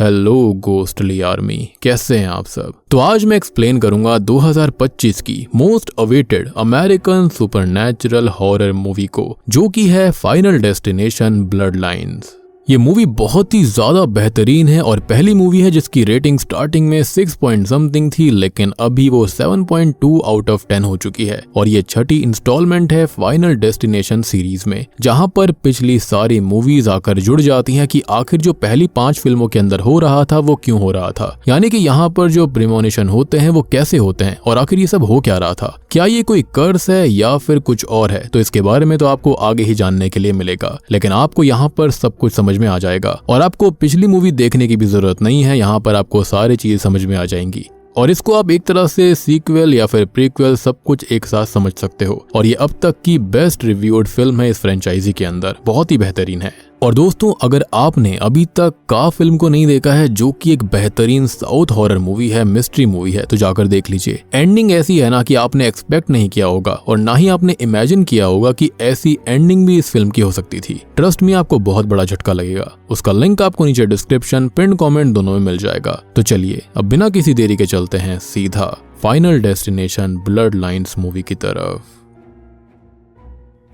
Hello ghostly army, कैसे हैं आप सब। तो आज मैं एक्सप्लेन करूंगा 2025 की most awaited American supernatural horror movie को, जो कि है फाइनल डेस्टिनेशन ब्लड लाइन्स। ये मूवी बहुत ही ज्यादा बेहतरीन है और पहली मूवी है जिसकी रेटिंग स्टार्टिंग में 6 पॉइंट समथिंग थी, लेकिन अभी वो 7.2 आउट ऑफ 10 हो चुकी है। और ये छठी इंस्टॉलमेंट है फाइनल डेस्टिनेशन सीरीज में, जहां पर पिछली सारी मूवीज आकर जुड़ जाती हैं कि आखिर जो पहली 5 फिल्मों के अंदर हो रहा था वो क्यों हो रहा था, यानी कि यहाँ पर जो प्रीमोनिशन होते हैं वो कैसे होते हैं और आखिर ये सब हो क्या रहा था। क्या ये कोई कर्स है या फिर कुछ और है, तो इसके बारे में तो आपको आगे ही जानने के लिए मिलेगा, लेकिन आपको यहाँ पर सब कुछ समझ में आ जाएगा और आपको पिछली मूवी देखने की भी जरूरत नहीं है। यहाँ पर आपको सारी चीजें समझ में आ जाएंगी और इसको आप एक तरह से सीक्वल या फिर प्रीक्वल सब कुछ एक साथ समझ सकते हो। और ये अब तक की बेस्ट रिव्यूड फिल्म है इस फ्रेंचाइजी के अंदर, बहुत ही बेहतरीन है। और दोस्तों, अगर आपने अभी तक का फिल्म को नहीं देखा है, जो कि एक बेहतरीन साउथ हॉरर मूवी है, मिस्ट्री मूवी है, तो जाकर देख लीजिए। एंडिंग ऐसी है ना कि आपने एक्सपेक्ट नहीं किया होगा और ना ही आपने इमेजिन किया होगा कि ऐसी एंडिंग भी इस फिल्म की हो सकती थी। ट्रस्ट में आपको बहुत बड़ा झटका लगेगा। उसका लिंक आपको नीचे डिस्क्रिप्शन, पिन कमेंट दोनों में मिल जाएगा। तो चलिए अब बिना किसी देरी के चलते हैं सीधा final destination blood lines movie की तरफ।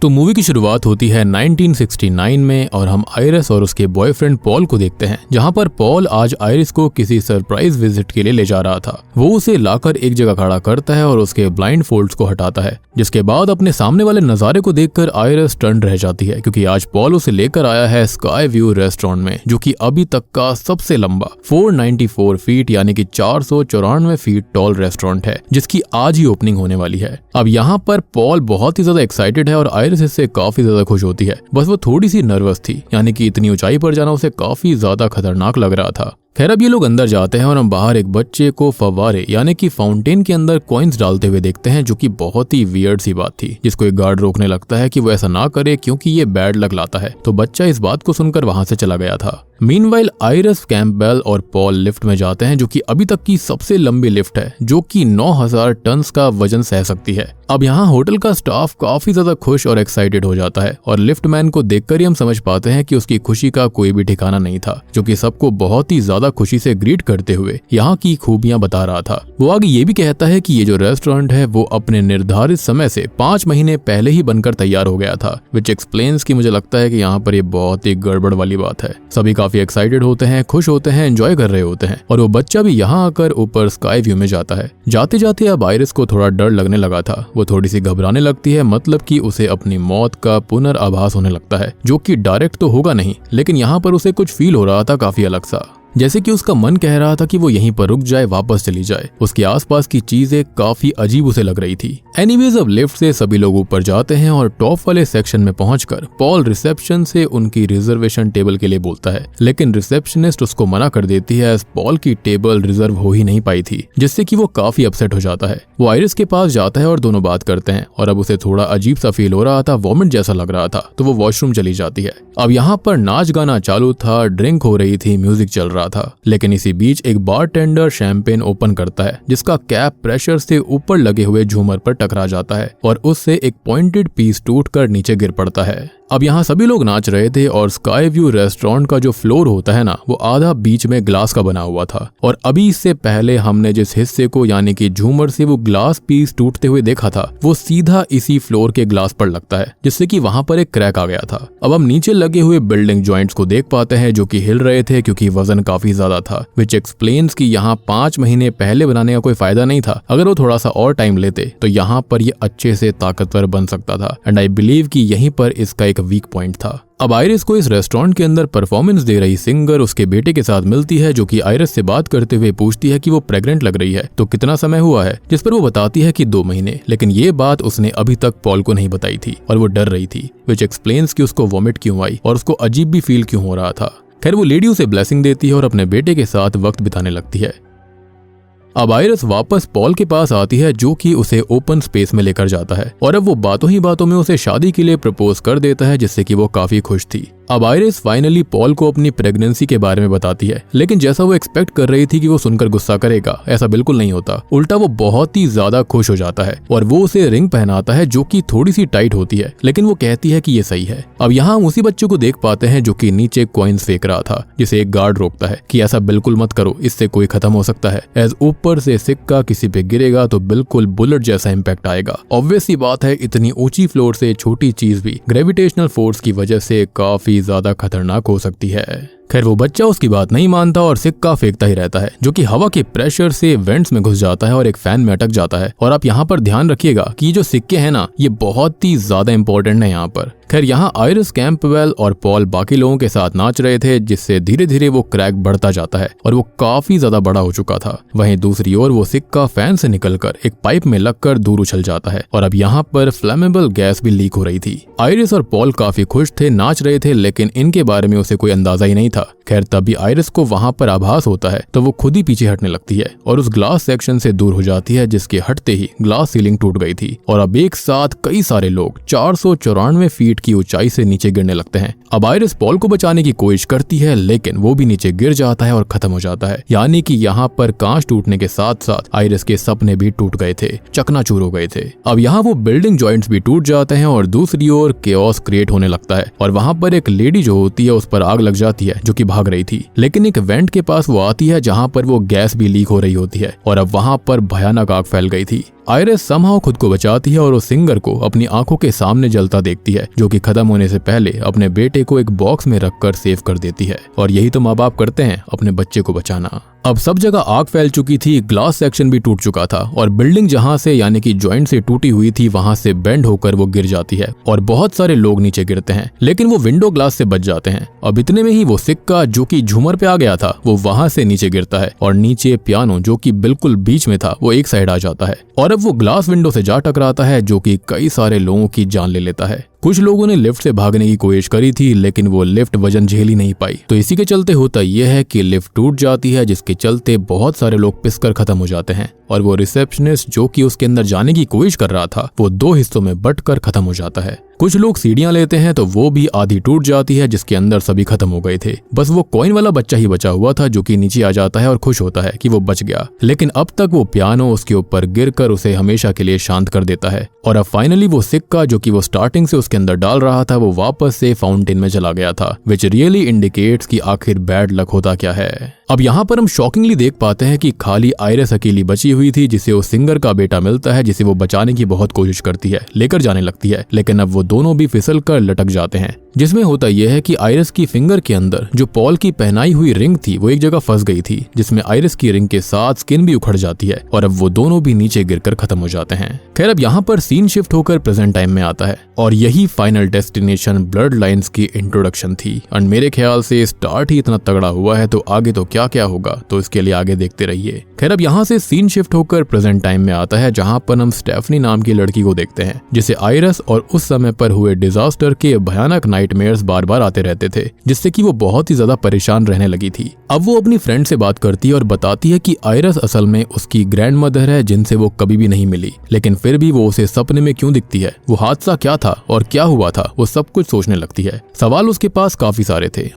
तो मूवी की शुरुआत होती है 1969 में और हम आयरिस और उसके बॉयफ्रेंड पॉल को देखते हैं, जहां पर पॉल आज आयरिस को किसी सरप्राइज विजिट के लिए ले जा रहा था। वो उसे लाकर एक जगह खड़ा करता है और उसके ब्लाइंड फोल्ड्स को हटाता है, जिसके बाद अपने सामने वाले नजारे को देखकर आयरिस स्टन्ड रह जाती है, क्योंकि आज पॉल उसे लेकर आया है स्काई व्यू रेस्टोरेंट में, जो कि अभी तक का सबसे लंबा 494 फीट यानी कि 494 फीट टॉल रेस्टोरेंट है, जिसकी आज ही ओपनिंग होने वाली है। अब यहाँ पर पॉल बहुत ही ज्यादा एक्साइटेड है और आयरिस इससे काफी ज्यादा खुश होती है। बस वो थोड़ी सी नर्वस थी, यानी कि इतनी ऊंचाई पर जाना उसे काफी ज्यादा खतरनाक लग रहा था। खैर, अब ये लोग अंदर जाते हैं और हम बाहर एक बच्चे को फव्वारे यानी कि फाउंटेन के अंदर कॉइन्स डालते हुए देखते हैं, जो कि बहुत ही वियर्ड सी बात थी, जिसको एक गार्ड रोकने लगता है कि वो ऐसा ना करे क्योंकि ये बैड लक लाता है। तो बच्चा इस बात को सुनकर वहां से चला गया था। मीनवाइल आयरिस, कैम्पबेल और पॉल लिफ्ट में जाते हैं, जो कि अभी तक की सबसे लंबी लिफ्ट है, जो कि 9000 टन का वजन सह सकती है। अब यहाँ होटल का स्टाफ काफी ज्यादा खुश और एक्साइटेड हो जाता है और लिफ्ट मैन को देखकर ही हम समझ पाते हैं कि उसकी खुशी का कोई भी ठिकाना नहीं था, जो कि सबको बहुत ही ज्यादा खुशी से ग्रीट करते हुए यहाँ की खूबियां बता रहा था। वो आगे ये भी कहता है कि ये जो रेस्टोरेंट है वो अपने निर्धारित समय से 5 महीने पहले ही बनकर तैयार हो गया था, विच एक्सप्लेन्स कि मुझे लगता है कि यहाँ पर ये बहुत ही गड़बड़ वाली बात है। सभी काफी एक्साइटेड होते हैं, खुश होते हैं, एंजॉय कर रहे होते हैं और वो बच्चा भी यहाँ आकर ऊपर स्काई व्यू में जाता है। जाते जाते अब आयरिस को थोड़ा डर लगने लगा था। वो थोड़ी सी घबराने लगती है, मतलब कि उसे अपनी मौत का पुनर्आभास होने लगता है, जो कि डायरेक्ट तो होगा नहीं, लेकिन यहाँ पर उसे कुछ फील हो रहा था काफी अलग सा, जैसे कि उसका मन कह रहा था कि वो यहीं पर रुक जाए, वापस चली जाए। उसके आसपास की चीजें काफी अजीब उसे लग रही थी। एनीवेज, अब लिफ्ट से सभी लोग ऊपर जाते हैं और टॉप वाले सेक्शन में पहुंचकर पॉल रिसेप्शन से उनकी रिजर्वेशन टेबल के लिए बोलता है, लेकिन रिसेप्शनिस्ट उसको मना कर देती है, पॉल की टेबल रिजर्व हो ही नहीं पाई थी, जिससे कि वो काफी अपसेट हो जाता है। वो आयरिस के पास जाता है और दोनों बात करते हैं और अब उसे थोड़ा अजीब सा फील हो रहा था, वॉमिट जैसा लग रहा था, तो वो वॉशरूम चली जाती है। अब यहाँ पर नाच गाना चालू था, ड्रिंक हो रही थी, म्यूजिक चल रहा था, लेकिन इसी बीच एक बारटेंडर शैंपेन ओपन करता है, जिसका कैप प्रेशर से ऊपर लगे हुए झूमर पर टकरा जाता है और उससे एक पॉइंटेड पीस टूटकर नीचे गिर पड़ता है। अब यहाँ सभी लोग नाच रहे थे और स्काई व्यू रेस्टोरेंट का जो फ्लोर होता है ना, वो आधा बीच में ग्लास का बना हुआ था और अभी इससे पहले हमने जिस हिस्से को यानी कि झूमर से वो ग्लास पीस टूटते हुए देखा था, वो सीधा इसी फ्लोर के ग्लास पर लगता है, जिससे कि वहां पर एक क्रैक आ गया था। अब हम नीचे लगे हुए बिल्डिंग जॉइंट्स को देख पाते हैं, जो कि हिल रहे थे क्योंकि वजन काफी ज्यादा था, विच एक्सप्लेन्स कि यहाँ 5 महीने पहले बनाने का कोई फायदा नहीं था। अगर वो थोड़ा सा और टाइम लेते तो यहाँ पर ये अच्छे से ताकतवर बन सकता था एंड आई बिलीव कि यहीं पर इसका एक वीक पॉइंट था। अब आयरिस को इस रेस्टोरेंट के अंदर परफॉर्मेंस दे रही सिंगर उसके बेटे के साथ मिलती है, जो कि आयरिस से बात करते हुए पूछती है कि वो प्रेग्नेंट लग रही है तो कितना समय हुआ है, जिस पर वो बताती है कि 2 महीने, लेकिन ये बात उसने अभी तक पॉल को नहीं बताई थी और वो डर रही थी, विच एक्सप्लेन्स कि उसको वॉमिट क्यों आई और उसको अजीब भी फील क्यों हो रहा था। खैर, वो लेडी उसे ब्लेसिंग देती है और अपने बेटे के साथ वक्त बिताने लगती है। अब आयरिस वापस पॉल के पास आती है, जो कि उसे ओपन स्पेस में लेकर जाता है और अब वो बातों ही बातों में उसे शादी के लिए प्रपोज कर देता है, जिससे कि वो काफी खुश थी। अब आयरिस फाइनली पॉल को अपनी प्रेगनेंसी के बारे में बताती है, लेकिन जैसा वो एक्सपेक्ट कर रही थी कि वो सुनकर गुस्सा करेगा, ऐसा बिल्कुल नहीं होता। उल्टा वो बहुत ही ज्यादा खुश हो जाता है और वो उसे रिंग पहनाता है जो कि थोड़ी सी टाइट होती है, लेकिन वो कहती है कि ये सही है। अब यहाँ हम उसी बच्चे को देख पाते हैं जो कि नीचे कॉइन्स फेंक रहा था, जिसे एक गार्ड रोकता है कि ऐसा बिल्कुल मत करो, इससे कोई खत्म हो सकता है। एज ऊपर से सिक्का किसी पे गिरेगा तो बिल्कुल बुलेट जैसा इंपैक्ट आएगा। ऑब्वियस सी बात है, इतनी ऊंची फ्लोर से छोटी चीज भी ग्रेविटेशनल फोर्स की वजह से काफी ज्यादा खतरनाक हो सकती है। खैर वो बच्चा उसकी बात नहीं मानता और सिक्का फेंकता ही रहता है, जो कि हवा के प्रेशर से वेंट्स में घुस जाता है और एक फैन में अटक जाता है। और आप यहाँ पर ध्यान रखिएगा कि जो सिक्के हैं ना, ये बहुत ही ज्यादा इंपॉर्टेंट है यहाँ पर। खैर यहाँ आयरिस, कैंपबेल और पॉल बाकी लोगों के साथ नाच रहे थे, जिससे धीरे धीरे वो क्रैक बढ़ता जाता है और वो काफी ज्यादा बड़ा हो चुका था। वहीं दूसरी ओर वो सिक्का फैन से निकलकर एक पाइप में लगकर दूर उछल जाता है और अब यहाँ पर फ्लेमेबल गैस भी लीक हो रही थी। आयरिस और पॉल काफी खुश थे, नाच रहे थे, लेकिन इनके बारे में उसे कोई अंदाजा ही नहीं था। खैर तभी आयरिस को वहां पर आभास होता है तो वो खुद ही पीछे हटने लगती है और उस ग्लास सेक्शन से दूर हो जाती है, जिसके हटते ही ग्लास सीलिंग टूट गई थी और अब एक साथ कई सारे लोग 494 फीट की ऊंचाई से नीचे गिरने लगते हैं। अब आयरिस पॉल को बचाने की कोशिश करती है, लेकिन वो भी नीचे गिर जाता है और खत्म हो जाता है। यानी कि यहाँ पर कांच टूटने के साथ साथ आयरिस के सपने भी टूट गए थे, चकनाचूर हो गए थे। अब यहाँ वो बिल्डिंग जॉइंट्स भी टूट जाते हैं और दूसरी ओर केओस क्रिएट होने लगता है और वहां पर एक लेडी जो होती है उस पर आग लग जाती है, जो कि भाग रही थी, लेकिन एक वेंट के पास वो आती है जहां पर वो गैस भी लीक हो रही होती है और अब वहां पर भयानक आग फैल गई थी। आयरिस समहाउ खुद को बचाती है और उस सिंगर को अपनी आंखों के सामने जलता देखती है, जो कि खत्म होने से पहले अपने बेटे को एक बॉक्स में रखकर सेव कर देती है। और यही तो माँ बाप करते हैं, अपने बच्चे को बचाना। अब सब जगह आग फैल चुकी थी, ग्लास सेक्शन भी टूट चुका था और बिल्डिंग जहां से यानी कि जॉइंट से टूटी हुई थी वहां से बेंड होकर वो गिर जाती है और बहुत सारे लोग नीचे गिरते हैं, लेकिन वो विंडो ग्लास से बच जाते हैं। अब इतने में ही वो सिक्का जो कि झूमर पे आ गया था वो वहां से नीचे गिरता है और नीचे पियानो जो कि बिल्कुल बीच में था वो एक साइड आ जाता है और अब वो ग्लास विंडो से जा टकराता है, जो कि कई सारे लोगों की जान ले लेता है। कुछ लोगों ने लिफ्ट से भागने की कोशिश करी थी, लेकिन वो लिफ्ट वजन झेल ही नहीं पाई। तो इसी के चलते होता यह है कि लिफ्ट टूट जाती है, जिसके चलते बहुत सारे लोग पिसकर खत्म हो जाते हैं और वो रिसेप्शनिस्ट जो कि उसके अंदर जाने की कोशिश कर रहा था वो 2 हिस्सों में बंटकर खत्म हो जाता है। कुछ लोग सीढ़ियां लेते हैं तो वो भी आधी टूट जाती है, जिसके अंदर सभी खत्म हो गए थे। बस वो कॉइन वाला बच्चा ही बचा हुआ था, जो कि नीचे आ जाता है और खुश होता है कि वो बच गया। लेकिन अब तक वो पियानो उसके ऊपर गिरकर उसे हमेशा के लिए शांत कर देता है और अब फाइनली वो सिक्का जो कि वो स्टार्टिंग से उसके अंदर डाल रहा था वो वापस से फाउंटेन में चला गया था, विच रियली इंडिकेट्स कि आखिर बैड लक होता क्या है। अब यहाँ पर हम शॉकिंगली देख पाते हैं कि खाली आयरिस अकेली बची हुई थी, जिसे उस सिंगर का बेटा मिलता है, जिसे वो बचाने की बहुत कोशिश करती है, लेकर जाने लगती है, लेकिन अब वो दोनों भी फिसल कर लटक जाते हैं। जिसमें होता यह है कि आयरिस की फिंगर के अंदर जो पॉल की पहनाई हुई रिंग थी वो एक जगह फंस गई थी, जिसमें आयरिस की रिंग के साथ स्किन भी उखड़ जाती है और अब वो दोनों भी नीचे गिरकर खत्म हो जाते हैं। खैर अब यहाँ पर सीन शिफ्ट होकर प्रेजेंट टाइम में आता है और यही फाइनल डेस्टिनेशन ब्लड लाइन्स की इंट्रोडक्शन थी। एंड मेरे ख्याल से स्टार्ट ही इतना तगड़ा हुआ है तो आगे तो क्या क्या होगा, तो इसके लिए आगे देखते रहिए। खैर अब यहाँ से सीन शिफ्ट होकर प्रेजेंट टाइम में आता है, जहाँ पर हम स्टेफनी नाम की लड़की को देखते हैं, जिसे आयरिस और उस समय पर हुए डिजास्टर के भयानक नाइटमेयर्स बार बार आते रहते थे, जिससे कि वो बहुत ही ज्यादा परेशान रहने लगी थी। अब वो अपनी फ्रेंड से बात करती है और बताती है कि आयरिस असल में उसकी ग्रैंड मदर है, जिनसे वो कभी भी नहीं मिली, लेकिन फिर भी वो उसे सपने में क्यों दिखती है, वो हादसा क्या था और क्या हुआ था, वो सब कुछ सोचने लगती है। सवाल उसके पास काफी सारे थे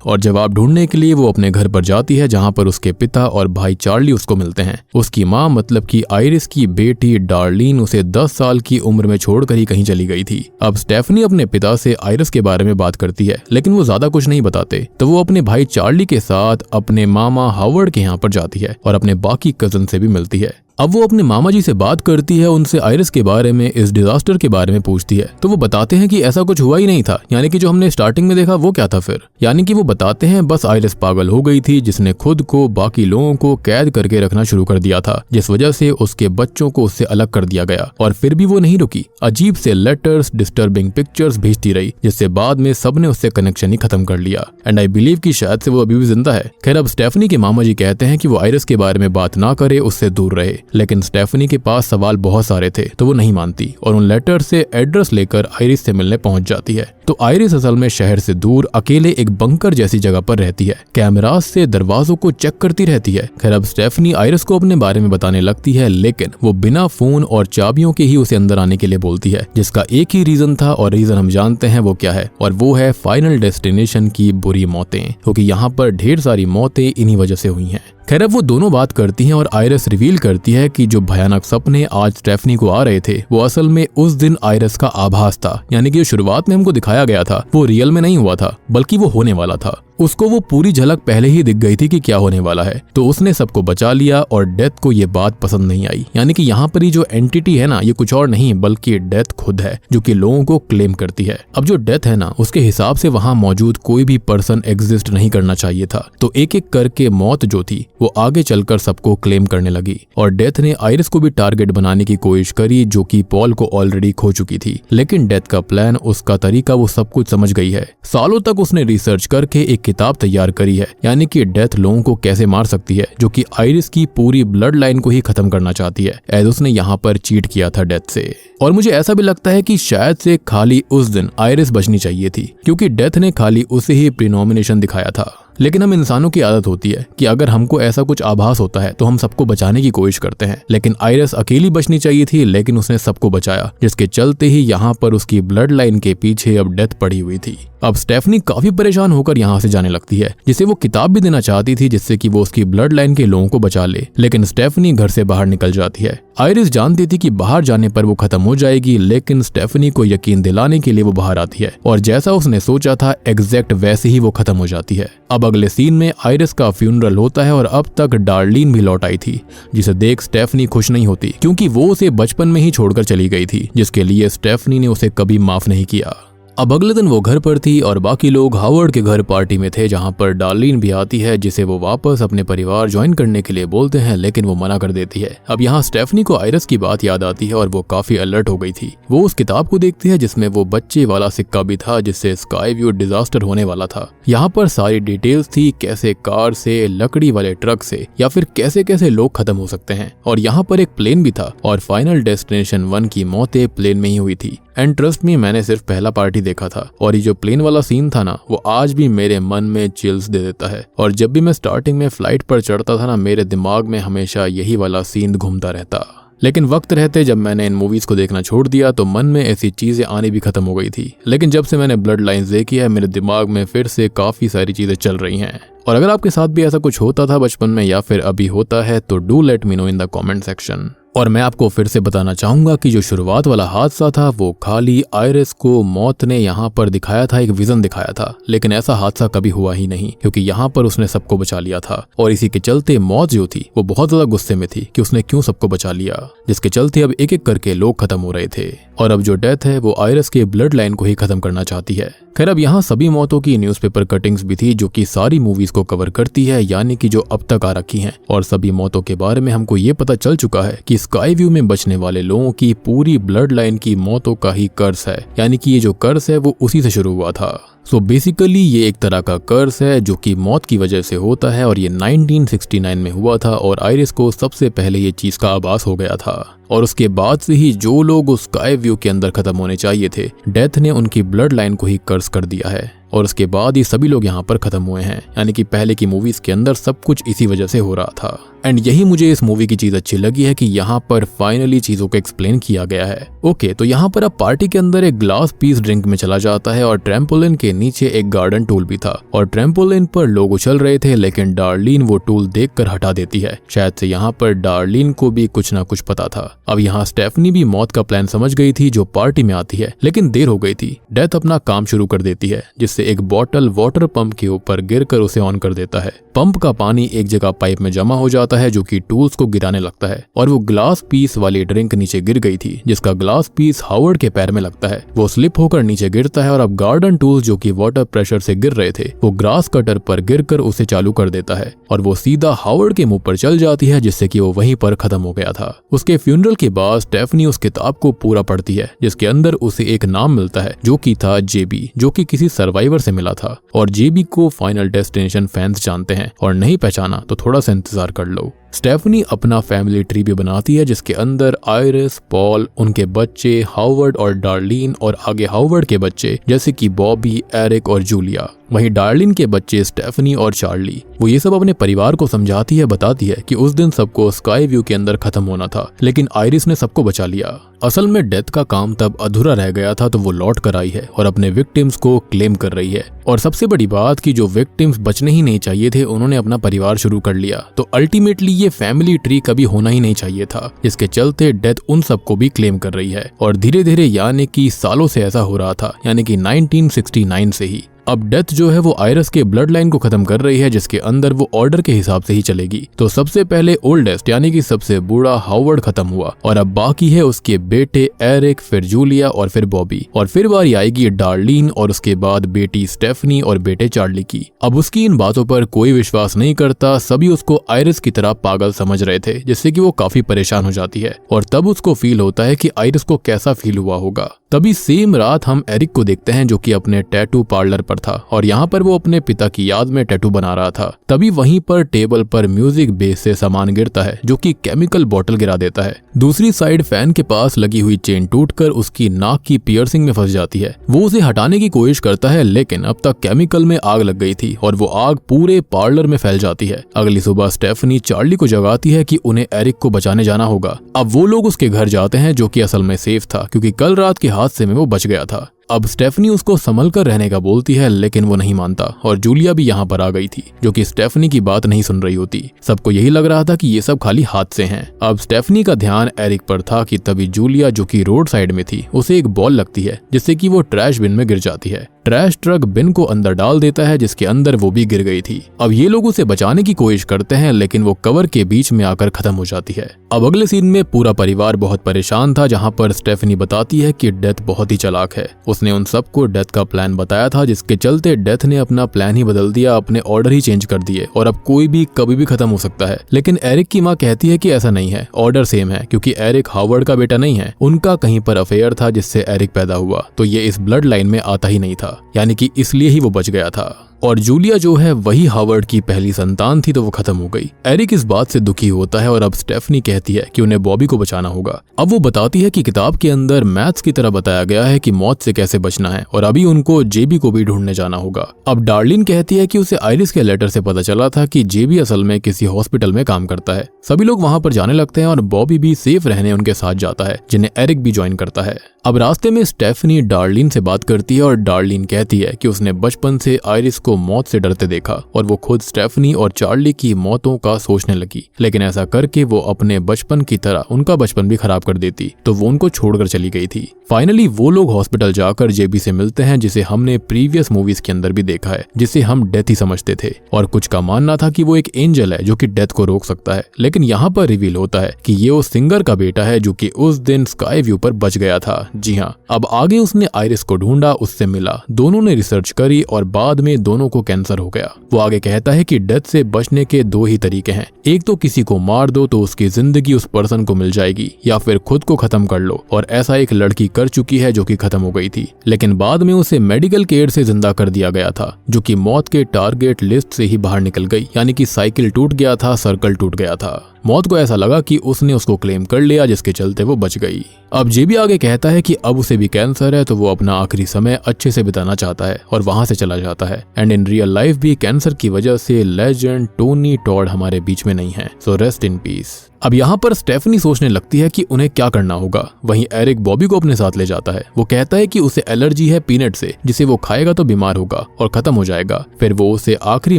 और जवाब ढूंढने के लिए वो अपने घर पर जाती है, जहां पर उसके पिता और भाई चार्ली उसको मिलते हैं। उसकी माँ मतलब कि आयरिस की बेटी डार्लिन उसे 10 साल की उम्र में छोड़कर ही कहीं चली गई थी। अब स्टेफनी अपने पिता से आयरिस के बारे में बात करती है, लेकिन वो ज्यादा कुछ नहीं बताते, तो वो अपने भाई चार्ली के साथ अपने मामा हावर्ड के यहाँ पर जाती है और अपने बाकी कजन से भी मिलती है। अब वो अपने मामा जी से बात करती है, उनसे आयरिस के बारे में, इस डिजास्टर के बारे में पूछती है, तो वो बताते हैं कि ऐसा कुछ हुआ ही नहीं था, यानी कि जो हमने स्टार्टिंग में देखा वो क्या था फिर। यानी कि वो बताते हैं बस आयरिस पागल हो गई थी, जिसने खुद को बाकी लोगों को कैद करके रखना शुरू कर दिया था, जिस वजह से उसके बच्चों को उससे अलग कर दिया गया। और फिर भी वो नहीं रुकी, अजीब से लेटर्स, डिस्टर्बिंग पिक्चर्स भेजती रही, जिससे बाद में सबने उससे कनेक्शन ही खत्म कर लिया। एंड आई बिलीव कि शायद से वो अभी भी जिंदा है। खैर अब स्टेफनी के मामा जी कहते हैं कि वो आयरिस के बारे में बात ना करे, उससे दूर रहे, लेकिन स्टेफनी के पास सवाल बहुत सारे थे तो वो नहीं मानती और उन लेटर से एड्रेस लेकर आयरिस से मिलने पहुंच जाती है। तो आयरिस असल में शहर से दूर अकेले एक बंकर जैसी जगह पर रहती है। कैमरास से दरवाजों को चेक करती रहती है। खैर अब स्टेफनी आयरिस को अपने बारे में बताने लगती है, लेकिन वो बिना फोन और चाबियों के ही उसे अंदर आने के लिए बोलती है, जिसका एक ही रीजन था और रीजन हम जानते हैं वो क्या है, और वो है फाइनल डेस्टिनेशन की बुरी मौतें, क्योंकि यहाँ पर ढेर सारी मौतें इन्हीं वजह से हुई हैं। खैर अब वो दोनों बात करती हैं और आयरिस रिवील करती है कि जो भयानक सपने आज स्टेफनी को आ रहे थे वो असल में उस दिन आयरिस का आभास था, यानी कि जो शुरुआत में हमको दिखाया गया था वो रियल में नहीं हुआ था बल्कि वो होने वाला था। उसको वो पूरी झलक पहले ही दिख गई थी कि क्या होने वाला है, तो उसने सबको बचा लिया और डेथ को ये बात पसंद नहीं आई। यानी कि यहाँ पर ही जो एंटिटी है ना, ये कुछ और नहीं बल्कि डेथ खुद है, जो कि लोगों को क्लेम करती है। अब जो डेथ है ना, उसके हिसाब से वहाँ मौजूद कोई भी पर्सन एग्जिस्ट नहीं करना चाहिए था, तो एक एक करके मौत जो थी वो आगे चलकर सबको क्लेम करने लगी और डेथ ने आयरिस को भी टारगेट बनाने की कोशिश करी, जो कि पॉल को ऑलरेडी खो चुकी थी। लेकिन डेथ का प्लान, उसका तरीका, वो सब कुछ समझ गई है। सालों तक उसने रिसर्च करके एक किताब तैयार करी है, यानी कि डेथ लोगों को कैसे मार सकती है, जो कि आयरिस की पूरी ब्लड लाइन को ही खत्म करना चाहती है, एज उसने यहाँ पर चीट किया था डेथ से। और मुझे ऐसा भी लगता है कि शायद से खाली उस दिन आयरिस बचनी चाहिए थी, क्योंकि डेथ ने खाली उसे ही प्रीनोमिनेशन दिखाया था। लेकिन हम इंसानों की आदत होती है कि अगर हमको ऐसा कुछ आभास होता है तो हम सबको बचाने की कोशिश करते हैं। लेकिन आयरिस अकेली बचनी चाहिए थी, लेकिन उसने सबको बचाया, जिसके चलते ही यहाँ पर उसकी ब्लड लाइन के पीछे अब डेथ पड़ी हुई थी। अब स्टेफनी काफी परेशान होकर यहाँ से जाने लगती है, जिसे वो किताब भी देना चाहती थी जिससे कि वो उसकी ब्लड लाइन के लोगों को बचा ले, लेकिन स्टेफनी घर से बाहर निकल जाती है। आयरिस जानती थी कि बाहर जाने पर वो खत्म हो जाएगी, लेकिन स्टेफनी को यकीन दिलाने के लिए वो बाहर आती है और जैसा उसने सोचा था एग्जैक्ट वैसे ही वो खत्म हो जाती है। अब अगले सीन में आयरिस का फ्यूनरल होता है और अब तक डार्लिन भी लौट आई थी, जिसे देख स्टेफनी खुश नहीं होती, क्योंकि वो उसे बचपन में ही छोड़कर चली गई थी, जिसके लिए स्टेफनी ने उसे कभी माफ नहीं किया। अब अगले दिन वो घर पर थी और बाकी लोग हावर्ड के घर पार्टी में थे, जहां पर डार्लिन भी आती है, जिसे वो वापस अपने परिवार ज्वाइन करने के लिए बोलते हैं, लेकिन वो मना कर देती है। अब यहाँ स्टेफनी को आयरिस की बात याद आती है और वो काफी अलर्ट हो गई थी। वो उस किताब को देखती है जिसमें वो बच्चे वाला सिक्का भी था, जिससे स्काई व्यू डिजास्टर होने वाला था। यहाँ पर सारी डिटेल्स थी, कैसे कार से, लकड़ी वाले ट्रक से, या फिर कैसे कैसे लोग खत्म हो सकते हैं। और यहाँ पर एक प्लेन भी था और फाइनल डेस्टिनेशन 1 की मौतें प्लेन में ही हुई थी। एंड ट्रस्ट मी, मैंने सिर्फ पहला पार्ट ही देखा था और ये जो प्लेन वाला सीन था ना, वो आज भी मेरे मन में चिल्स दे देता है। और जब भी मैं स्टार्टिंग में फ्लाइट पर चढ़ता था ना, मेरे दिमाग में हमेशा यही वाला सीन घूमता रहता। लेकिन वक्त रहते जब मैंने इन मूवीज को देखना छोड़ दिया तो मन में ऐसी चीजें आनी भी खत्म हो गई थी। लेकिन जब से मैंने ब्लड लाइन्स देखी है, मेरे दिमाग में फिर से काफी सारी चीजें चल रही हैं। और अगर आपके साथ भी ऐसा कुछ होता था बचपन में या फिर अभी होता है तो do let me know in the comment section. और मैं आपको फिर से बताना चाहूंगा कि जो शुरुआत वाला हादसा था वो खाली आयरिस को मौत ने यहाँ पर दिखाया था, एक विजन दिखाया था, लेकिन ऐसा हादसा कभी हुआ ही नहीं, क्योंकि यहाँ पर उसने सबको बचा लिया था। और इसी के चलते मौत जो थी वो बहुत ज्यादा गुस्से में थी कि उसने क्यों सबको बचा लिया, जिसके चलते अब एक एक करके लोग खत्म हो रहे थे। और अब जो डेथ है वो आयरिस के ब्लड लाइन को ही खत्म करना चाहती है। खैर अब यहाँ सभी मौतों की न्यूज़पेपर कटिंग्स भी थी, जो कि सारी मूवीज को कवर करती है, यानी कि जो अब तक आ रखी हैं। और सभी मौतों के बारे में हमको ये पता चल चुका है कि स्काई व्यू में बचने वाले लोगों की पूरी ब्लड लाइन की मौतों का ही कर्स है, यानी कि ये जो कर्स है वो उसी से शुरू हुआ था। सो बेसिकली ये एक तरह का कर्स है जो कि मौत की वजह से होता है, और ये 1969 में हुआ था और आयरिस को सबसे पहले ये चीज का आभास हो गया था। और उसके बाद से ही जो लोग उस स्काई व्यू के अंदर खत्म होने चाहिए थे, डेथ ने उनकी ब्लड लाइन को ही कर्स कर दिया है। और उसके बाद ही सभी लोग यहाँ पर खत्म हुए हैं, यानी कि पहले की मूवीज के अंदर सब कुछ इसी वजह से हो रहा था। एंड यही मुझे इस मूवी की चीज अच्छी लगी है कि यहाँ पर फाइनली चीजों को एक्सप्लेन किया गया है। ओके, तो यहाँ पर अब पार्टी के अंदर एक ग्लास पीस ड्रिंक में चला जाता है और ट्रैम्पोलिन के नीचे एक गार्डन टूल भी था और ट्रैम्पोलिन पर लोग उछल रहे थे, लेकिन डार्लिन वो टूल देखकर हटा देती है। शायद से यहाँ पर डार्लिन को भी कुछ ना कुछ पता था। अब यहाँ स्टेफनी भी मौत का प्लान समझ गई थी जो पार्टी में आती है, लेकिन देर हो गई थी। डेथ अपना काम शुरू कर देती है, जिससे एक बॉटल वाटर पंप के ऊपर गिरकर उसे ऑन कर देता है। पंप का पानी एक जगह पाइप में जमा हो जाता है, जो कि टूल्स को गिराने लगता है और वो ग्लास पीस वाली ड्रिंक नीचे गिर गई थी, जिसका ग्लास पीस हावर्ड के पैर में लगता है। वो स्लिप होकर नीचे गिरता है और अब गार्डन टूल्स जो कि वाटर प्रेशर से गिर रहे थे, वो ग्रास कटर पर गिरकर उसे चालू कर देता है और वो सीधा हावर्ड के मुंह पर चल जाती है, जिससे कि वो वहीं पर खत्म हो गया था। उसके फ्यूनरल के बाद स्टेफनी उस किताब को पूरा पढ़ती है, जिसके अंदर उसे एक नाम मिलता है जो कि था जेबी, जो कि किसी सर्वाइवर से मिला था। और जेबी को फाइनल डेस्टिनेशन फैंस जानते हैं, और नहीं पहचाना तो थोड़ा सा इंतजार कर लो। स्टेफनी अपना फैमिली ट्री भी बनाती है जिसके अंदर आयरिस, पॉल, उनके बच्चे हावर्ड और डार्लिन और आगे हावर्ड के बच्चे जैसे कि बॉबी, एरिक और जूलिया। वहीं डार्लिन के बच्चे स्टेफनी और चार्ली, वो ये सब अपने परिवार को समझाती है, बताती है कि उस दिन सबको स्काई व्यू के अंदर खत्म होना था लेकिन आयरिस ने सबको बचा लिया। असल में डेथ का काम तब अधूरा रह गया था तो वो लौट कर आई है और अपने विक्टिम्स को क्लेम कर रही है। और सबसे बड़ी बात कि जो विक्टिम्स बचने ही नहीं चाहिए थे उन्होंने अपना परिवार शुरू कर लिया। तो अल्टीमेटली ये फैमिली ट्री कभी होना ही नहीं चाहिए था, जिसके चलते डेथ उन सबको भी क्लेम कर रही है। और धीरे धीरे यानी कि सालों से ऐसा हो रहा था, यानी कि 1969 से ही अब डेथ जो है वो आयरिस के ब्लड लाइन को खत्म कर रही है जिसके अंदर वो ऑर्डर के हिसाब से ही चलेगी। तो सबसे पहले ओल्डेस्ट यानी कि सबसे बूढ़ा हावर्ड खत्म हुआ और अब बाकी है उसके बेटे एरिक, फिर जूलिया और फिर बॉबी, और फिर बारी आएगी डार्लिन और उसके बाद बेटी स्टेफनी और बेटे चार्ली की। अब उसकी इन बातों पर कोई विश्वास नहीं करता, सभी उसको आयरिस की तरह पागल समझ रहे थे जिससे कि वो काफी परेशान हो जाती है। और तब उसको फील होता है कि आयरिस को कैसा फील हुआ होगा। तभी सेम रात हम एरिक को देखते हैं जो कि अपने टैटू पार्लर पर था और यहाँ पर वो अपने पिता की याद में टैटू बना रहा था। तभी वहीं पर टेबल पर म्यूजिक बेस से सामान गिरता है जो कि केमिकल बोतल गिरा देता है। दूसरी साइड फैन के पास लगी हुई चेन टूटकर उसकी नाक की पियर्सिंग में फंस जाती है। वो उसे हटाने की कोशिश करता है लेकिन अब तक केमिकल में आग लग गई थी और वो आग पूरे पार्लर में फैल जाती है। अगली सुबह स्टेफनी चार्ली को जगाती है कि उन्हें एरिक को बचाने जाना होगा। अब वो लोग उसके घर जाते हैं जो कि असल में सेफ था क्योंकि कल रात के हादसे में वो बच गया था। अब स्टेफनी उसको संभल कर रहने का बोलती है लेकिन वो नहीं मानता और जूलिया भी यहाँ पर आ गई थी जो कि स्टेफनी की बात नहीं सुन रही होती। सबको यही लग रहा था कि ये सब खाली हादसे हैं। अब स्टेफनी का ध्यान एरिक पर था कि तभी जूलिया जो कि रोड साइड में थी उसे एक बॉल लगती है जिससे कि वो ट्रैश बिन में गिर जाती है। ट्रैश ट्रक बिन को अंदर डाल देता है जिसके अंदर वो भी गिर गई थी। अब ये लोग उसे बचाने की कोशिश करते हैं लेकिन वो कवर के बीच में आकर खत्म हो जाती है। अब अगले सीन में पूरा परिवार बहुत परेशान था जहाँ पर स्टेफनी बताती है कि डेथ बहुत ही चालाक है। उसने उन सबको डेथ का प्लान बताया था जिसके चलते डेथ ने अपना प्लान ही बदल दिया, अपने ऑर्डर ही चेंज कर दिए और अब कोई भी कभी भी खत्म हो सकता है। लेकिन एरिक की माँ कहती है कि ऐसा नहीं है, ऑर्डर सेम है क्योंकि एरिक हावर्ड का बेटा नहीं है, उनका कहीं पर अफेयर था जिससे एरिक पैदा हुआ, तो ये इस ब्लड लाइन में आता ही नहीं था, यानी कि इसलिए ही वो बच गया था। और जूलिया जो है वही हावर्ड की पहली संतान थी तो वो खत्म हो गई। एरिक इस बात से दुखी होता है और अब स्टेफनी कहती है कि उन्हें बॉबी को बचाना होगा। अब वो बताती है कि किताब के अंदर मैथ्स की तरह बताया गया है कि मौत से कैसे बचना है और अभी उनको जेबी को भी ढूंढने जाना होगा। अब डार्लिन कहती है कि उसे आयरिस के लेटर से पता चला था कि जेबी असल में किसी हॉस्पिटल में काम करता है। सभी लोग वहां पर जाने लगते हैं और बॉबी भी सेफ रहने उनके साथ जाता है जिन्हें एरिक भी ज्वाइन करता है। अब रास्ते में स्टेफनी डार्लिन से बात करती है और डार्लिन कहती है कि उसने बचपन से आयरिस को मौत से डरते देखा और वो खुद स्टेफनी और चार्ली की मौतों का सोचने लगी, लेकिन ऐसा करके वो अपने बचपन की तरह उनका बचपन भी खराब कर देती, तो वो उनको छोड़कर चली गई थी। फाइनली वो लोग हॉस्पिटल जाकर जेबी से मिलते हैं जिसे हमने प्रीवियस मूवीज के अंदर भी देखा है, जिसे हम डेथ ही समझते थे और कुछ का मानना था कि वो एक एंजल है जो कि डेथ को रोक सकता है। लेकिन यहाँ पर रिवील होता है कि ये उस सिंगर का बेटा है जो कि उस दिन स्काई व्यू पर बच गया था। जी हाँ, अब आगे उसने आयरिस को ढूंढा, उससे मिला, दोनों ने रिसर्च करी और बाद में दोनों को कैंसर हो गया। वो आगे कहता है कि डेथ से बचने के दो ही तरीके हैं, एक तो किसी को मार दो तो उसकी जिंदगी उस पर्सन को मिल जाएगी, या फिर खुद को खत्म कर लो। और ऐसा एक लड़की कर चुकी है जो कि खत्म हो गई थी, लेकिन बाद में उसे मेडिकल केयर से जिंदा कर दिया गया था जो कि मौत के टारगेट लिस्ट से ही बाहर निकल गई, यानी कि साइकिल टूट गया था, सर्कल टूट गया था। मौत को ऐसा लगा कि उसने उसको क्लेम कर लिया जिसके चलते वो बच गई। अब जेबी आगे कहता है कि अब उसे भी कैंसर है तो वो अपना आखिरी समय अच्छे से बिताना चाहता है और वहां से चला जाता है। एंड इन रियल लाइफ भी कैंसर की वजह से लेजेंड टोनी टॉड हमारे बीच में नहीं है, सो रेस्ट इन पीस। अब यहाँ पर स्टेफनी सोचने लगती है कि उन्हें क्या करना होगा। वहीं एरिक बॉबी को अपने साथ ले जाता है। वो कहता है कि उसे एलर्जी है पीनट से, जिसे वो खाएगा तो बीमार होगा और खत्म हो जाएगा। फिर वो उसे आखिरी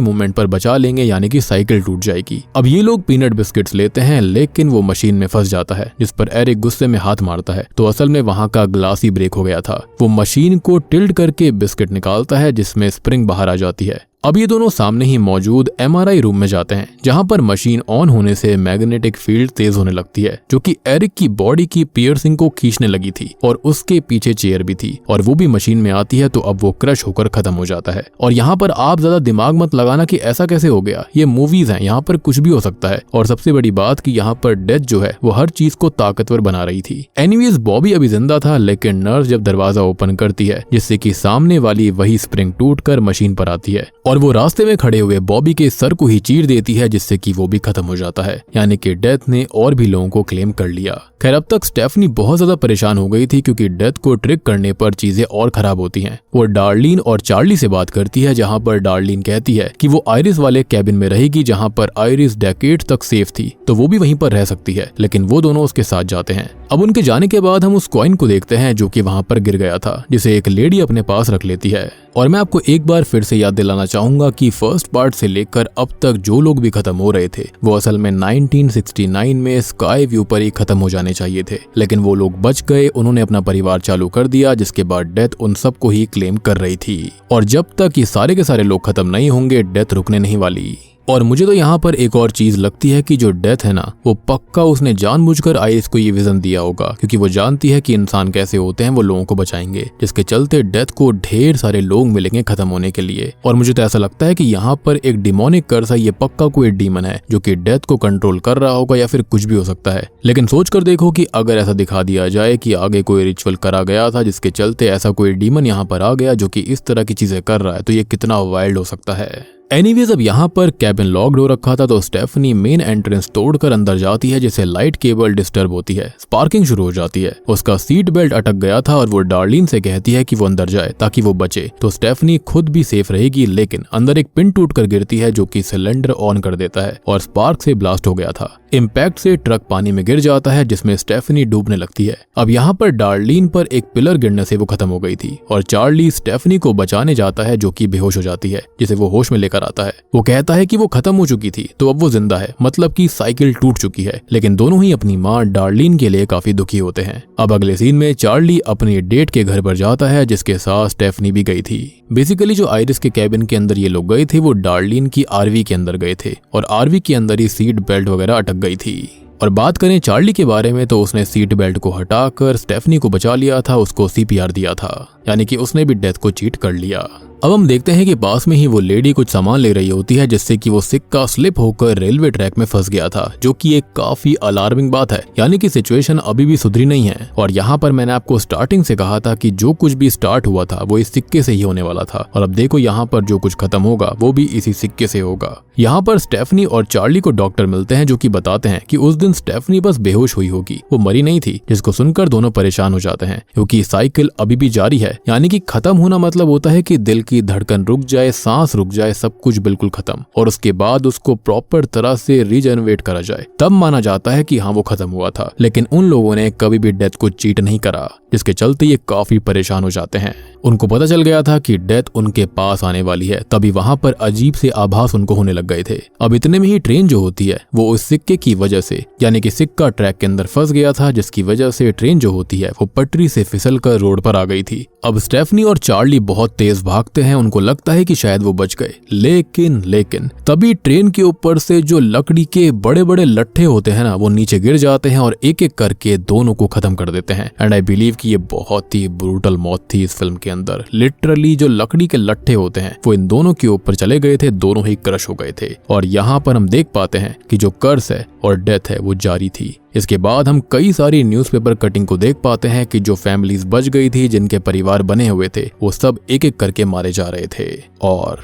मोमेंट पर बचा लेंगे, यानी कि साइकिल टूट जाएगी। अब ये लोग पीनट बिस्किट्स लेते हैं लेकिन वो मशीन में फंस जाता है, जिस पर एरिक गुस्से में हाथ मारता है, तो असल में वहाँ का ग्लास ही ब्रेक हो गया था। वो मशीन को टिल्ट करके बिस्किट निकालता है जिसमें स्प्रिंग बाहर आ जाती है। अब ये दोनों सामने ही मौजूद MRI रूम में जाते हैं जहां पर मशीन ऑन होने से मैग्नेटिक फील्ड तेज होने लगती है जो कि एरिक की बॉडी की पियर्सिंग को खींचने लगी थी और उसके पीछे चेयर भी थी और वो भी मशीन में आती है, तो अब वो क्रश होकर खत्म हो जाता है। और यहाँ पर आप ज्यादा दिमाग मत लगाना कि ऐसा कैसे हो गया, ये मूवीज हैं, यहाँ पर कुछ भी हो सकता है। और सबसे बड़ी बात कि यहाँ पर डेथ जो है वो हर चीज को ताकतवर बना रही थी। एनीवेज बॉबी अभी जिंदा था, लेकिन नर्स जब दरवाजा ओपन करती है जिससे कि सामने वाली वही स्प्रिंग टूट कर मशीन पर आती है और और वो रास्ते में खड़े हुए बॉबी के सर को ही चीर देती है, जिससे कि वो भी खत्म हो जाता है। यानी कि डेथ ने और भी लोगों को क्लेम कर लिया। खैर अब तक स्टेफनी बहुत ज्यादा परेशान हो गई थी, क्योंकि डेथ को ट्रिक करने पर चीजें और खराब होती हैं। वो डार्लिन और चार्ली से बात करती है, जहां पर डार्लिन कहती है कि वो आयरिस वाले कैबिन में रहेगी, जहां पर आयरिस डेकेड्स तक सेफ थी, तो वो भी वहीं पर रह सकती है। लेकिन वो दोनों उसके साथ जाते हैं। अब उनके जाने के बाद हम उस कॉइन को देखते हैं जो कि वहां पर गिर गया था, जिसे एक लेडी अपने पास रख लेती है। और मैं आपको एक बार फिर से याद दिलाना चाहूंगा कि फर्स्ट पार्ट से लेकर अब तक जो लोग भी खत्म हो रहे थे, वो असल में 1969 में स्काई व्यू पर ही खत्म हो जाने चाहिए थे। लेकिन वो लोग बच गए, उन्होंने अपना परिवार चालू कर दिया, जिसके बाद डेथ उन सबको ही क्लेम कर रही थी। और जब तक ये सारे के सारे लोग खत्म नहीं होंगे, डेथ रुकने नहीं वाली। और मुझे तो यहाँ पर एक और चीज लगती है कि जो डेथ है ना, वो पक्का उसने जानबूझकर आयरिस को ये विजन दिया होगा, क्योंकि वो जानती है कि इंसान कैसे होते हैं, वो लोगों को बचाएंगे, जिसके चलते डेथ को ढेर सारे लोग मिलेंगे खत्म होने के लिए। और मुझे तो ऐसा लगता है कि यहाँ पर एक डिमोनिक कर्स है, ये पक्का कोई डीमन है जो कि डेथ को कंट्रोल कर रहा होगा, या फिर कुछ भी हो सकता है। लेकिन सोच कर देखो कि अगर ऐसा दिखा दिया जाए कि आगे कोई रिचुअल करा गया था, जिसके चलते ऐसा कोई डीमन यहाँ पर आ गया जो कि इस तरह की चीजें कर रहा है, तो ये कितना वाइल्ड हो सकता है। एनीवेज अब यहाँ पर कैबिन लॉक्ड हो रखा था, तो स्टेफनी मेन एंट्रेंस तोड़कर अंदर जाती है, जिससे लाइट केबल डिस्टर्ब होती है, स्पार्किंग शुरू हो जाती है। उसका सीट बेल्ट अटक गया था और वो डार्लिन से कहती है कि वो अंदर जाए ताकि वो बचे, तो स्टेफनी खुद भी सेफ रहेगी। लेकिन अंदर एक पिन टूटकर गिरती है, जो कि सिलेंडर ऑन कर देता है और स्पार्क से ब्लास्ट हो गया था। इम्पैक्ट से ट्रक पानी में गिर जाता है, जिसमें स्टेफनी डूबने लगती है। अब यहाँ पर डार्लिन पर एक पिलर गिरने से वो खत्म हो गई थी, और चार्ली स्टेफनी को बचाने जाता है, जो कि बेहोश हो जाती है, जिसे वो होश में लेकर आता है। वो कहता है कि वो खत्म हो चुकी थी, तो अब वो जिंदा है, मतलब कि साइकिल टूट चुकी है। लेकिन दोनों ही अपनी माँ डार्लिन के लिए काफी दुखी होते हैं। अब अगले सीन में चार्ली अपनी डेट के घर पर जाता है, जिसके साथ स्टेफनी भी गई थी। बेसिकली जो आयरिस के कैबिन के अंदर ये लोग गए थे, वो डार्लिन की आरवी के अंदर गए थे, और आरवी के अंदर ही सीट बेल्ट वगैरह अटक गई थी। और बात करें चार्ली के बारे में, तो उसने सीट बेल्ट को हटाकर स्टेफनी को बचा लिया था, उसको सीपीआर दिया था, यानी कि उसने भी डेथ को चीट कर लिया। अब हम देखते हैं कि पास में ही वो लेडी कुछ सामान ले रही होती है, जिससे कि वो सिक्का स्लिप होकर रेलवे ट्रैक में फंस गया था, जो कि एक काफी अलार्मिंग बात है। यानी कि सिचुएशन अभी भी सुधरी नहीं है। और यहाँ पर मैंने आपको स्टार्टिंग से कहा था कि जो कुछ भी स्टार्ट हुआ था वो इस सिक्के से ही होने वाला था, और अब देखो यहाँ पर जो कुछ खत्म होगा वो भी इसी सिक्के से होगा। यहाँ पर स्टेफनी और चार्ली को डॉक्टर मिलते हैं, जो कि बताते हैं कि उस दिन स्टेफनी बस बेहोश हुई होगी, वो मरी नहीं थी, जिसको सुनकर दोनों परेशान हो जाते हैं, क्योंकि साइकिल अभी भी जारी है। यानी कि खत्म होना मतलब होता है कि दिल की धड़कन रुक जाए, सांस रुक जाए, सब कुछ बिल्कुल खत्म, और उसके बाद उसको प्रॉपर तरह से रीजनरेट करा जाए, तब माना जाता है कि हाँ वो खत्म हुआ था। लेकिन उन लोगों ने कभी भी डेथ को चीट नहीं करा, जिसके चलते ये काफी परेशान हो जाते हैं। उनको पता चल गया था कि डेथ उनके पास आने वाली है, तभी वहां पर अजीब से आभास उनको होने लग गए थे। अब इतने में ही ट्रेन जो होती है वो उस सिक्के की वजह से, यानी कि सिक्का ट्रैक के अंदर फंस गया था, जिसकी वजह से ट्रेन जो होती है वो पटरी से फिसलकर रोड पर आ गई थी। अब स्टेफनी और चार्ली बहुत तेज भागते हैं, उनको लगता है कि शायद वो बच गए, लेकिन तभी ट्रेन के ऊपर से जो लकड़ी के बड़े बड़े लट्ठे होते हैं ना, वो नीचे गिर जाते हैं और एक एक करके दोनों को खत्म कर देते हैं। एंड आई बिलीव कि ये बहुत ही ब्रूटल मौत थी इस फिल्म के अंदर। लिटरली जो लकड़ी के लट्ठे होते हैं वो इन दोनों के ऊपर चले गए थे, दोनों ही क्रश हो गए थे। और यहाँ पर हम देख पाते हैं कि जो कर्स है और डेथ है वो जारी थी। इसके बाद हम कई सारी न्यूज़पेपर कटिंग को देख पाते हैं कि जो फैमिलीज बच गई थी, जिनके परिवार बने हुए थे, वो सब एक एक करके मारे जा रहे थे। और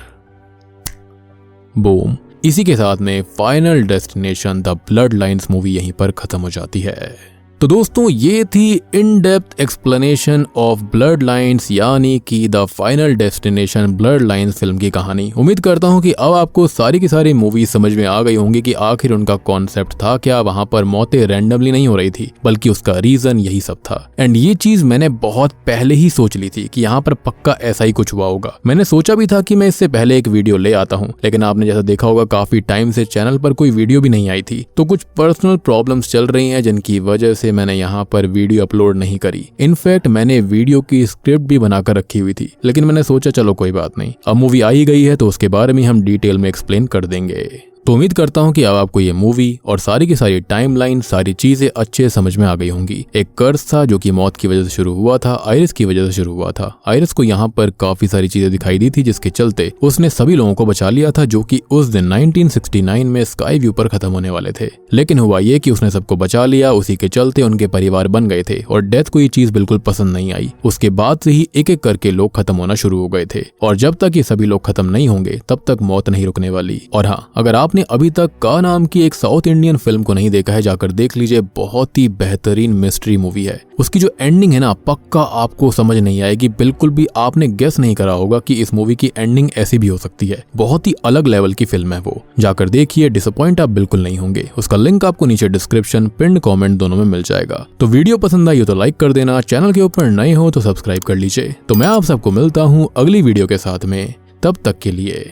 बूम, इसी के साथ में final destination the blood lines movie यहीं पर खत्म हो जाती है। तो दोस्तों ये थी in depth explanation of blood lines, यानी कि the final destination blood lines film की कहानी। उम्मीद करता हूँ कि अब आपको सारी की सारी मूवी समझ में आ गई होंगी कि आखिर उनका कॉन्सेप्ट था क्या। वहां पर मौतें रैंडमली नहीं हो रही थी, बल्कि उसका रीजन यही सब था। एंड ये चीज मैंने बहुत पहले ही सोच ली थी कि यहाँ पर पक्का ऐसा ही कुछ हुआ होगा। मैंने सोचा भी था कि मैं इससे पहले एक वीडियो ले आता हूँ, लेकिन आपने जैसा देखा होगा काफी टाइम से चैनल पर कोई वीडियो भी नहीं आई थी, तो कुछ पर्सनल प्रॉब्लम्स चल रही हैं, जिनकी वजह से मैंने यहाँ पर वीडियो अपलोड नहीं करी। इनफैक्ट मैंने वीडियो की स्क्रिप्ट भी बनाकर रखी हुई थी, लेकिन मैंने सोचा चलो कोई बात नहीं, अब मूवी आ ही गई है तो उसके बारे में हम डिटेल में एक्सप्लेन कर देंगे। तो उम्मीद करता हूँ कि अब आपको ये मूवी और सारी की सारी टाइमलाइन, सारी चीजें अच्छे समझ में आ गई होंगी। एक कर्ज था जो कि मौत की वजह से शुरू हुआ था, आयरिस की वजह से शुरू हुआ था। आयरिस को यहाँ पर काफी सारी चीजें दिखाई दी थी जिसके चलते उसने सभी लोगों को बचा लिया था जो कि उस दिन 1969 में स्काई व्यू पर खत्म होने वाले थे। लेकिन हुआ ये कि उसने सबको बचा लिया, उसी के चलते उनके परिवार बन गए थे और डेथ को ये चीज बिल्कुल पसंद नहीं आई। उसके बाद से ही एक एक करके लोग खत्म होना शुरू हो गए थे और जब तक ये सभी लोग खत्म नहीं होंगे तब तक मौत नहीं रुकने वाली। और हाँ, अगर आपने अभी तक का नाम की एक साउथ इंडियन फिल्म को नहीं देखा है, जाकर देख लीजिए। बहुत ही बेहतरीन मिस्ट्री मूवी है। उसकी जो एंडिंग है ना, पक्का आपको समझ नहीं आएगी, बिल्कुल भी आपने गेस नहीं करा होगा कि इस मूवी की एंडिंग ऐसी भी हो सकती है। बहुत ही अलग लेवल की फिल्म है वो, जाकर देखिए, डिसअपॉइंट आप बिल्कुल नहीं होंगे। उसका लिंक आपको नीचे डिस्क्रिप्शन, पिन्ड कमेंट दोनों में मिल जाएगा। तो वीडियो पसंद आई हो तो लाइक कर देना, चैनल के ऊपर नए हो तो सब्सक्राइब कर लीजिए। तो मैं आप सबको मिलता हूँ अगली वीडियो के साथ में, तब तक के लिए